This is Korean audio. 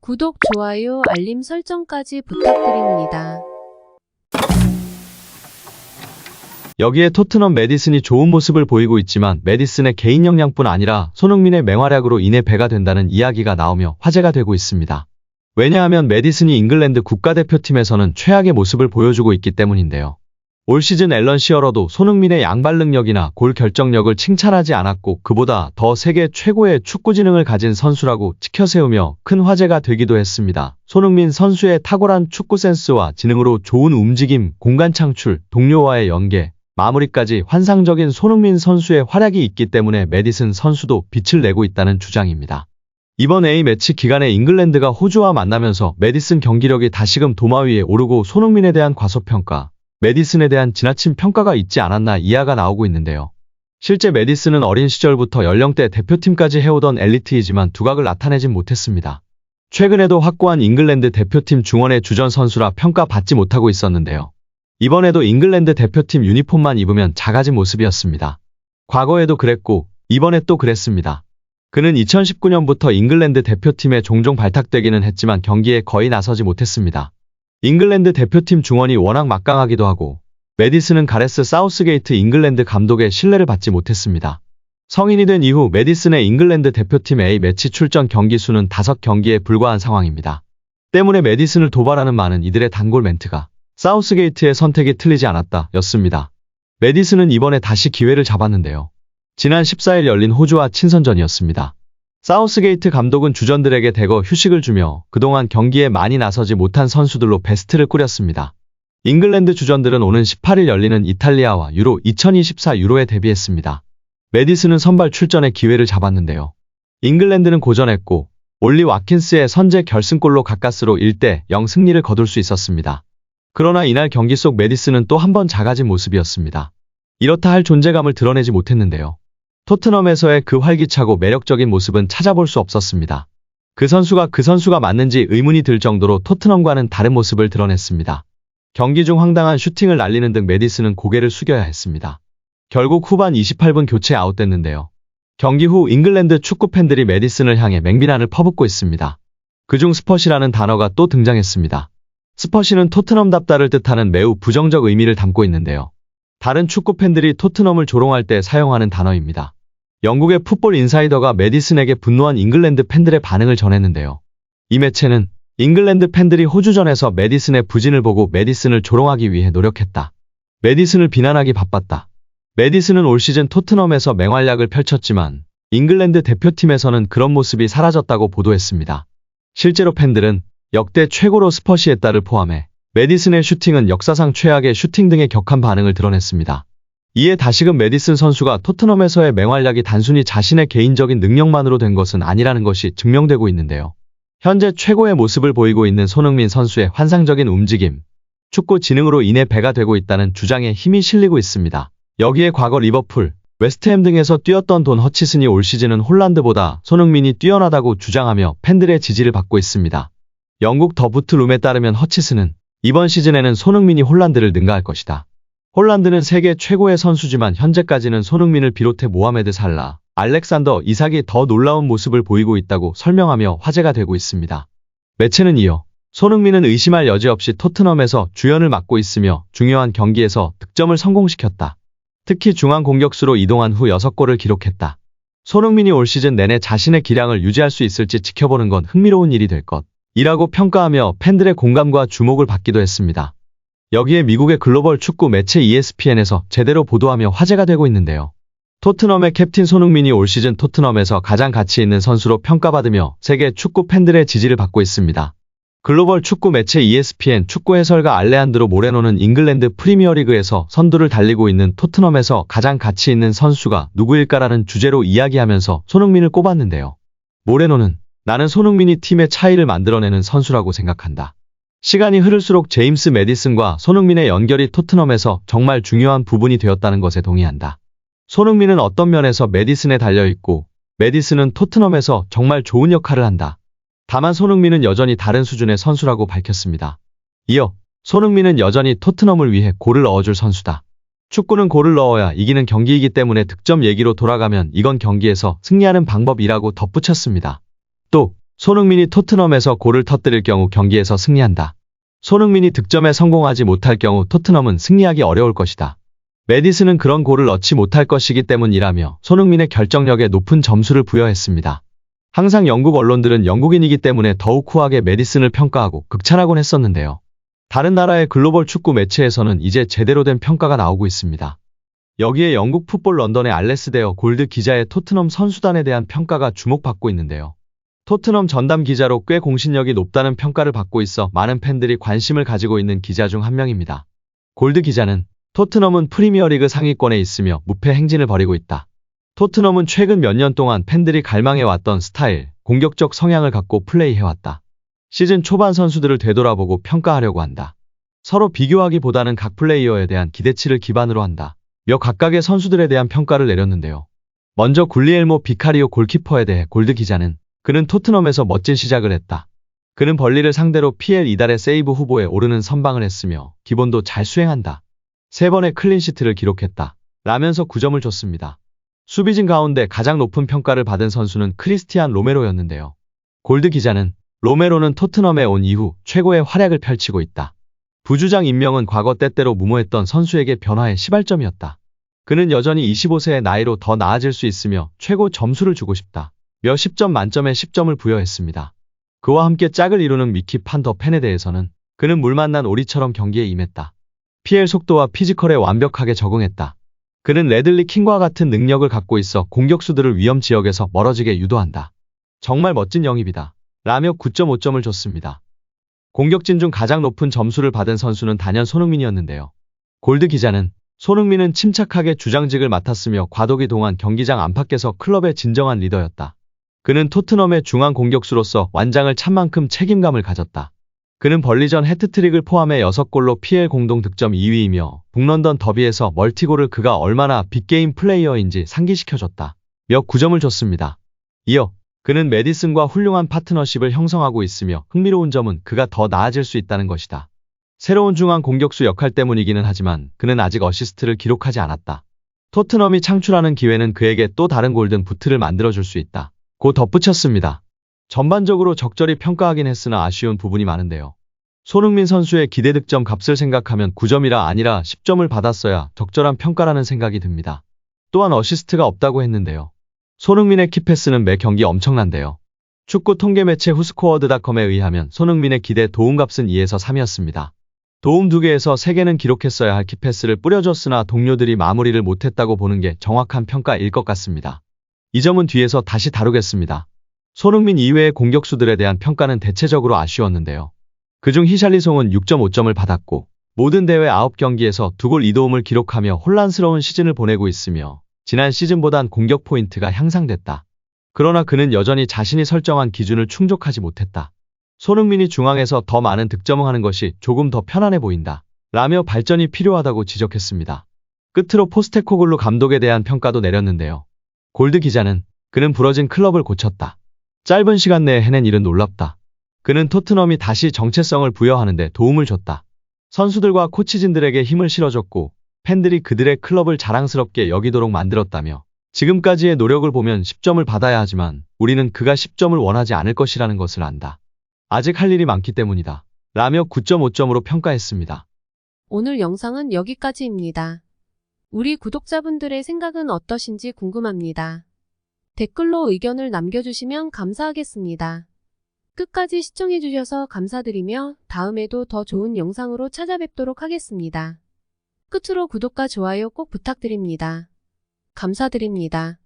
구독, 좋아요, 알림 설정까지 부탁드립니다. 여기에 토트넘 메디슨이 좋은 모습을 보이고 있지만 메디슨의 개인 역량뿐 아니라 손흥민의 맹활약으로 인해 배가 된다는 이야기가 나오며 화제가 되고 있습니다. 왜냐하면 메디슨이 잉글랜드 국가대표팀에서는 최악의 모습을 보여주고 있기 때문인데요. 올 시즌 앨런 시어러도 손흥민의 양발 능력이나 골 결정력을 칭찬하지 않았고 그보다 더 세계 최고의 축구 지능을 가진 선수라고 치켜세우며 큰 화제가 되기도 했습니다. 손흥민 선수의 탁월한 축구 센스와 지능으로 좋은 움직임, 공간 창출, 동료와의 연계, 마무리까지 환상적인 손흥민 선수의 활약이 있기 때문에 메디슨 선수도 빛을 내고 있다는 주장입니다. 이번 A매치 기간에 잉글랜드가 호주와 만나면서 메디슨 경기력이 다시금 도마 위에 오르고 손흥민에 대한 과소평가, 메디슨에 대한 지나친 평가가 있지 않았나 이야가 나오고 있는데요. 실제 메디슨은 어린 시절부터 연령대 대표팀까지 해오던 엘리트이지만 두각을 나타내진 못했습니다. 최근에도 확고한 잉글랜드 대표팀 중원의 주전 선수라 평가받지 못하고 있었는데요. 이번에도 잉글랜드 대표팀 유니폼만 입으면 작아진 모습이었습니다. 과거에도 그랬고 이번에 또 그랬습니다. 그는 2019년부터 잉글랜드 대표팀에 종종 발탁되기는 했지만 경기에 거의 나서지 못했습니다. 잉글랜드 대표팀 중원이 워낙 막강하기도 하고 메디슨은 가레스 사우스게이트 잉글랜드 감독의 신뢰를 받지 못했습니다. 성인이 된 이후 메디슨의 잉글랜드 대표팀 A매치 출전 경기 수는 5경기에 불과한 상황입니다. 때문에 메디슨을 도발하는 많은 이들의 단골 멘트가 사우스게이트의 선택이 틀리지 않았다 였습니다. 메디슨은 이번에 다시 기회를 잡았는데요. 지난 14일 열린 호주와 친선전이었습니다. 사우스게이트 감독은 주전들에게 대거 휴식을 주며 그동안 경기에 많이 나서지 못한 선수들로 베스트를 꾸렸습니다. 잉글랜드 주전들은 오는 18일 열리는 이탈리아와 유로 2024 유로에 데뷔했습니다. 메디슨은 선발 출전의 기회를 잡았는데요. 잉글랜드는 고전했고 올리 와킨스의 선제 결승골로 가까스로 1대0 승리를 거둘 수 있었습니다. 그러나 이날 경기 속 메디슨은 또 한 번 작아진 모습이었습니다. 이렇다 할 존재감을 드러내지 못했는데요. 토트넘에서의 그 활기차고 매력적인 모습은 찾아볼 수 없었습니다. 그 선수가 맞는지 의문이 들 정도로 토트넘과는 다른 모습을 드러냈습니다. 경기 중 황당한 슈팅을 날리는 등 메디슨은 고개를 숙여야 했습니다. 결국 후반 28분 교체 아웃됐는데요. 경기 후 잉글랜드 축구 팬들이 메디슨을 향해 맹비난을 퍼붓고 있습니다. 그중 스퍼시라는 단어가 또 등장했습니다. 스퍼시는 토트넘답다를 뜻하는 매우 부정적 의미를 담고 있는데요. 다른 축구 팬들이 토트넘을 조롱할 때 사용하는 단어입니다. 영국의 풋볼 인사이더가 메디슨에게 분노한 잉글랜드 팬들의 반응을 전했는데요. 이 매체는 잉글랜드 팬들이 호주전에서 메디슨의 부진을 보고 메디슨을 조롱하기 위해 노력했다. 메디슨을 비난하기 바빴다. 메디슨은 올 시즌 토트넘에서 맹활약을 펼쳤지만 잉글랜드 대표팀에서는 그런 모습이 사라졌다고 보도했습니다. 실제로 팬들은 역대 최고로 스퍼시했다를 포함해 메디슨의 슈팅은 역사상 최악의 슈팅 등의 격한 반응을 드러냈습니다. 이에 다시금 메디슨 선수가 토트넘에서의 맹활약이 단순히 자신의 개인적인 능력만으로 된 것은 아니라는 것이 증명되고 있는데요. 현재 최고의 모습을 보이고 있는 손흥민 선수의 환상적인 움직임, 축구 지능으로 인해 배가 되고 있다는 주장에 힘이 실리고 있습니다. 여기에 과거 리버풀, 웨스트햄 등에서 뛰었던 돈 허치슨이 올 시즌은 홀란드보다 손흥민이 뛰어나다고 주장하며 팬들의 지지를 받고 있습니다. 영국 더 부트룸에 따르면 허치슨은 이번 시즌에는 손흥민이 홀란드를 능가할 것이다. 홀란드는 세계 최고의 선수지만 현재까지는 손흥민을 비롯해 모하메드 살라, 알렉산더 이삭이 더 놀라운 모습을 보이고 있다고 설명하며 화제가 되고 있습니다. 매체는 이어 손흥민은 의심할 여지 없이 토트넘에서 주연을 맡고 있으며 중요한 경기에서 득점을 성공시켰다. 특히 중앙 공격수로 이동한 후 6골을 기록했다. 손흥민이 올 시즌 내내 자신의 기량을 유지할 수 있을지 지켜보는 건 흥미로운 일이 될 것이라고 평가하며 팬들의 공감과 주목을 받기도 했습니다. 여기에 미국의 글로벌 축구 매체 ESPN에서 제대로 보도하며 화제가 되고 있는데요. 토트넘의 캡틴 손흥민이 올 시즌 토트넘에서 가장 가치 있는 선수로 평가받으며 세계 축구 팬들의 지지를 받고 있습니다. 글로벌 축구 매체 ESPN 축구 해설가 알레한드로 모레노는 잉글랜드 프리미어리그에서 선두를 달리고 있는 토트넘에서 가장 가치 있는 선수가 누구일까라는 주제로 이야기하면서 손흥민을 꼽았는데요. 모레노는 나는 손흥민이 팀의 차이를 만들어내는 선수라고 생각한다. 시간이 흐를수록 제임스 메디슨과 손흥민의 연결이 토트넘에서 정말 중요한 부분이 되었다는 것에 동의한다. 손흥민은 어떤 면에서 메디슨에 달려있고 메디슨은 토트넘에서 정말 좋은 역할을 한다. 다만 손흥민은 여전히 다른 수준의 선수라고 밝혔습니다. 이어 손흥민은 여전히 토트넘을 위해 골을 넣어줄 선수다. 축구는 골을 넣어야 이기는 경기이기 때문에 득점 얘기로 돌아가면 이건 경기에서 승리하는 방법이라고 덧붙였습니다. 또 손흥민이 토트넘에서 골을 터뜨릴 경우 경기에서 승리한다. 손흥민이 득점에 성공하지 못할 경우 토트넘은 승리하기 어려울 것이다. 메디슨은 그런 골을 넣지 못할 것이기 때문이라며 손흥민의 결정력에 높은 점수를 부여했습니다. 항상 영국 언론들은 영국인이기 때문에 더욱 후하게 메디슨을 평가하고 극찬하곤 했었는데요. 다른 나라의 글로벌 축구 매체에서는 이제 제대로 된 평가가 나오고 있습니다. 여기에 영국 풋볼 런던의 알레스데어 골드 기자의 토트넘 선수단에 대한 평가가 주목받고 있는데요. 토트넘 전담 기자로 꽤 공신력이 높다는 평가를 받고 있어 많은 팬들이 관심을 가지고 있는 기자 중 한 명입니다. 골드 기자는 토트넘은 프리미어리그 상위권에 있으며 무패 행진을 벌이고 있다. 토트넘은 최근 몇 년 동안 팬들이 갈망해왔던 스타일, 공격적 성향을 갖고 플레이해왔다. 시즌 초반 선수들을 되돌아보고 평가하려고 한다. 서로 비교하기보다는 각 플레이어에 대한 기대치를 기반으로 한다. 몇 각각의 선수들에 대한 평가를 내렸는데요. 먼저 굴리엘모 비카리오 골키퍼에 대해 골드 기자는 그는 토트넘에서 멋진 시작을 했다. 그는 벌리를 상대로 PL 이달의 세이브 후보에 오르는 선방을 했으며 기본도 잘 수행한다. 3번의 클린시트를 기록했다. 라면서 9점을 줬습니다. 수비진 가운데 가장 높은 평가를 받은 선수는 크리스티안 로메로였는데요. 골드 기자는 로메로는 토트넘에 온 이후 최고의 활약을 펼치고 있다. 부주장 임명은 과거 때때로 무모했던 선수에게 변화의 시발점이었다. 그는 여전히 25세의 나이로 더 나아질 수 있으며 최고 점수를 주고 싶다. 며 10점 만점에 10점을 부여했습니다. 그와 함께 짝을 이루는 미키 판 더 펜에 대해서는 그는 물 만난 오리처럼 경기에 임했다. PL 속도와 피지컬에 완벽하게 적응했다. 그는 레들리 킹과 같은 능력을 갖고 있어 공격수들을 위험 지역에서 멀어지게 유도한다. 정말 멋진 영입이다. 라며 9.5점을 줬습니다. 공격진 중 가장 높은 점수를 받은 선수는 단연 손흥민이었는데요. 골드 기자는 손흥민은 침착하게 주장직을 맡았으며 과도기 동안 경기장 안팎에서 클럽의 진정한 리더였다. 그는 토트넘의 중앙 공격수로서 완장을 찬 만큼 책임감을 가졌다. 그는 벌리전 해트트릭을 포함해 6골로 PL 공동 득점 2위이며 북런던 더비에서 멀티골을 그가 얼마나 빅게임 플레이어인지 상기시켜줬다. 몇 9점을 줬습니다. 이어 그는 메디슨과 훌륭한 파트너십을 형성하고 있으며 흥미로운 점은 그가 더 나아질 수 있다는 것이다. 새로운 중앙 공격수 역할 때문이기는 하지만 그는 아직 어시스트를 기록하지 않았다. 토트넘이 창출하는 기회는 그에게 또 다른 골든 부트를 만들어줄 수 있다. 고 덧붙였습니다. 전반적으로 적절히 평가하긴 했으나 아쉬운 부분이 많은데요. 손흥민 선수의 기대 득점 값을 생각하면 9점이라 아니라 10점을 받았어야 적절한 평가라는 생각이 듭니다. 또한 어시스트가 없다고 했는데요. 손흥민의 키패스는 매 경기 엄청난데요. 축구 통계 매체 후스코어드닷컴에 의하면 손흥민의 기대 도움값은 2에서 3이었습니다. 도움 2개에서 3개는 기록했어야 할 키패스를 뿌려줬으나 동료들이 마무리를 못했다고 보는 게 정확한 평가일 것 같습니다. 이 점은 뒤에서 다시 다루겠습니다. 손흥민 이외의 공격수들에 대한 평가는 대체적으로 아쉬웠는데요. 그중 히샬리송은 6.5점을 받았고 모든 대회 9경기에서 2골 2도움을 기록하며 혼란스러운 시즌을 보내고 있으며 지난 시즌보단 공격 포인트가 향상됐다. 그러나 그는 여전히 자신이 설정한 기준을 충족하지 못했다. 손흥민이 중앙에서 더 많은 득점을 하는 것이 조금 더 편안해 보인다. 라며 발전이 필요하다고 지적했습니다. 끝으로 포스테코글루 감독에 대한 평가도 내렸는데요. 골드 기자는 그는 부러진 클럽을 고쳤다. 짧은 시간 내에 해낸 일은 놀랍다. 그는 토트넘이 다시 정체성을 부여하는 데 도움을 줬다. 선수들과 코치진들에게 힘을 실어줬고 팬들이 그들의 클럽을 자랑스럽게 여기도록 만들었다며 지금까지의 노력을 보면 10점을 받아야 하지만 우리는 그가 10점을 원하지 않을 것이라는 것을 안다. 아직 할 일이 많기 때문이다. 라며 9.5점으로 평가했습니다. 오늘 영상은 여기까지입니다. 우리 구독자분들의 생각은 어떠신지 궁금합니다. 댓글로 의견을 남겨주시면 감사하겠습니다. 끝까지 시청해주셔서 감사드리며 다음에도 더 좋은 영상으로 찾아뵙도록 하겠습니다. 끝으로 구독과 좋아요 꼭 부탁드립니다. 감사드립니다.